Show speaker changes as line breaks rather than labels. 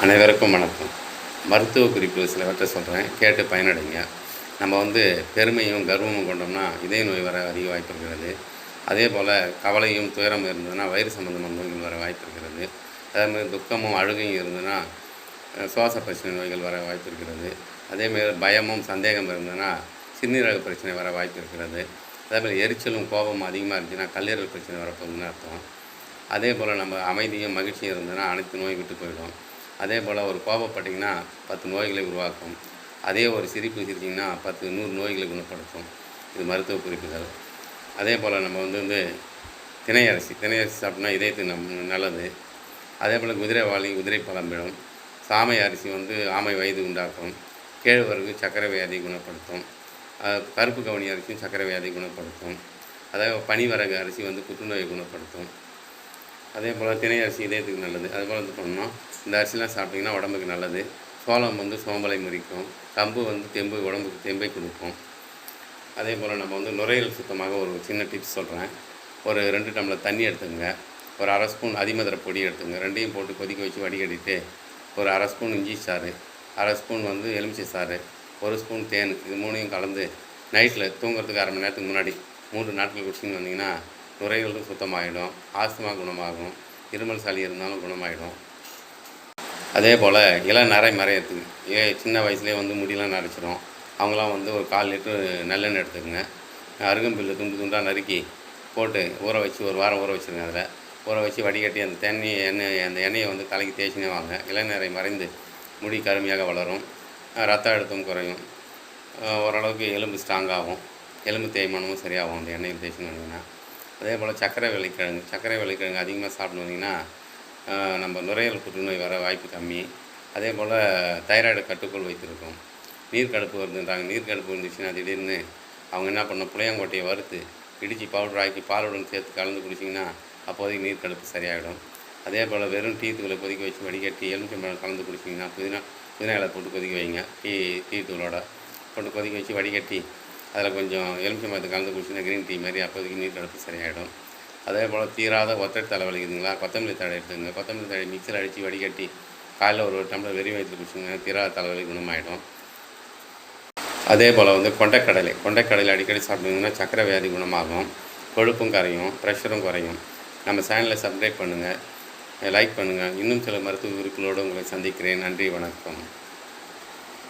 அனைவருக்கும் வணக்கம். மருத்துவ குறிப்பு சிலவற்றை சொல்கிறேன், கேட்டு பயனடைங்க. நம்ம பெருமையும் கர்வமும் கொண்டோம்னா இதய நோய் வர அதிக வாய்ப்பு இருக்கிறது. அதேபோல் கவலையும் துயரமும் இருந்ததுன்னா வயிறு சம்மந்தமான நோய்கள் வர வாய்ப்பு இருக்கிறது. அதேமாதிரி துக்கமும் அழுகையும் இருந்ததுன்னா சுவாச பிரச்சனை நோய்கள் வர வாய்ப்பு இருக்கிறது. அதேமாரி பயமும் சந்தேகம் இருந்ததுன்னா சிறுநீரக பிரச்சனை வர வாய்ப்பு இருக்கிறது. அதேமாதிரி எரிச்சலும் கோபமும் அதிகமாக இருந்துச்சுன்னா கல்லீரல் பிரச்சனை வரப்போகுதுன்னு அர்த்தம். அதேபோல் நம்ம அமைதியும் மகிழ்ச்சியும் இருந்ததுன்னா அனைத்து நோய் விட்டு போயிடும். அதே போல் ஒரு கோபப்பட்டிங்கன்னா 10 நோய்களை உருவாக்கும். அதே ஒரு சிரிப்பு சிரிச்சிங்கன்னா 10 100 நோய்களை குணப்படுத்தும். இது மருத்துவ குறிப்புகள். அதே போல் நம்ம தினை அரிசி சாப்பிட்டோம்னா இதயத்துக்கு நல்லது. அதே போல் குதிரைவாலி குதிரை பழம்பிடும். சாமை அரிசி ஆமை வயது உண்டாக்கும். கேழ்வரகு சர்க்கரை வியாதியை குணப்படுத்தும். கருப்பு கவுனி அரிசியும் சர்க்கரை வியாதியை குணப்படுத்தும். அதே பனிவரகு அரிசி புற்றுநோயை குணப்படுத்தும். அதே போல் தினை அரிசி இதயத்துக்கு நல்லது. அதுபோல் பண்ணோம் இந்த அரிசிலாம் சாப்பிட்டிங்கன்னா உடம்புக்கு நல்லது. சோளம் சோம்பலை முறிக்கும். கம்பு தெம்பு உடம்புக்கு தெம்பை கொடுக்கும். அதே போல் நம்ம நுரையீரல் சுத்தமாக ஒரு சின்ன டிப்ஸ் சொல்கிறேன். ஒரு 2 டம்ளர் தண்ணி எடுத்துங்க. ஒரு அரை ஸ்பூன் அதிமதுர பொடி எடுத்துங்க. ரெண்டையும் போட்டு கொதிக்க வச்சு வடிகட்டிட்டு ஒரு அரை ஸ்பூன் இஞ்சி சாறு, அரை ஸ்பூன் எலுமிச்சை சாறு, 1 ஸ்பூன் தேன், இது 3ஐயும் கலந்து நைட்டில் தூங்குறதுக்கு அரை மணி நேரத்துக்கு முன்னாடி 3 நாட்கள் குடிச்சின்னு வந்தீங்கன்னா நுரையீரலும் சுத்தமாகிடும். ஆஸ்துமா குணமாகும். இருமல் சளி இருந்தாலும் குணமாகிடும். அதே போல் நரை மறையிறதுக்கு சின்ன வயசுலேயே முடியெலாம் நரைச்சிடும். அவங்களாம் ஒரு 1/4 லிட்டர் நல்லெண்ணெய் எடுத்துக்கோங்க. அருகம்பில்லு துண்டு துண்டாக நறுக்கி போட்டு ஊற வச்சு ஒரு வாரம் ஊற வச்சுருங்க. அதில் ஊற வச்சு வடிகட்டி அந்த எண்ணெயை தலைக்கு தேய்ச்சினே வாங்க. இளநரை மறைந்து முடி கருமையாக வளரும். ரத்த அழுத்தம் குறையும். ஓரளவுக்கு எலும்பு ஸ்ட்ராங்காகும். எலும்பு தேய்மானமும் சரியாகும் அந்த எண்ணெயில் தேய்ச்சின்னு வந்தீங்கன்னா. அதே போல் சர்க்கரை வெள்ளைக்கிழங்கு அதிகமாக சாப்பிட்டு வந்தீங்கன்னா நம்ம நுரையீரல் புற்றுநோய் வர வாய்ப்பு கம்மி. அதே போல் தைராய்டு கட்டுக்குள் வைத்திருக்கும். நீர்க்கடுப்பு வருதுன்றாங்க. நீர்க்கடுப்பு இருந்துச்சுன்னா திடீர்னு அவங்க என்ன பண்ணணும், புளியாங்கொட்டையை வறுத்து இடித்து பவுடர் ஆக்கி பாலுடன் சேர்த்து கலந்து குடிச்சிங்கன்னா அப்போதைக்கு நீர்க்கடுப்பு சரியாயிடும். அதே போல் வெறும் டீ தூளை கொதிக்க வச்சு வடிகட்டி எலுமிச்சம்பழம் கலந்து குடிச்சிங்கன்னா புதினா இலை போட்டு கொதிக்க வைங்க. டீ தூளோட போட்டு கொதிக்க வச்சு வடிகட்டி அதில் கொஞ்சம் எலுமிச்சம்பழத்தை கலந்து குடிச்சிங்கன்னா க்ரீன் டீ மாதிரி அப்போதைக்கு நீர்க்கடுப்பு சரியாயிடும். அதே போல் தீராத ஒற்றை தலைவலிக்குதுங்களா, கொத்தமல்லி தழை எடுத்துங்க. கொத்தமல்லி தழை மிக்சியில் அடித்து வடிகட்டி காலையில் ஒரு டம்ளர் வெறும் வயிற்றில் குடிச்சிங்கன்னா தீராத தலைவலி குணமாயிடும். அதே போல் கொண்டைக்கடலை அடிக்கடி சாப்பிட்டீங்கன்னா சர்க்கரை வியாதி குணமாகும். கொழுப்பும் கரையும், ப்ரெஷரும் குறையும். நம்ம சேனலை சப்ஸ்கிரைப் பண்ணுங்கள், லைக் பண்ணுங்கள். இன்னும் சில மருத்துவ குறிப்புகளோடு உங்களை சந்திக்கிறேன். நன்றி, வணக்கம்.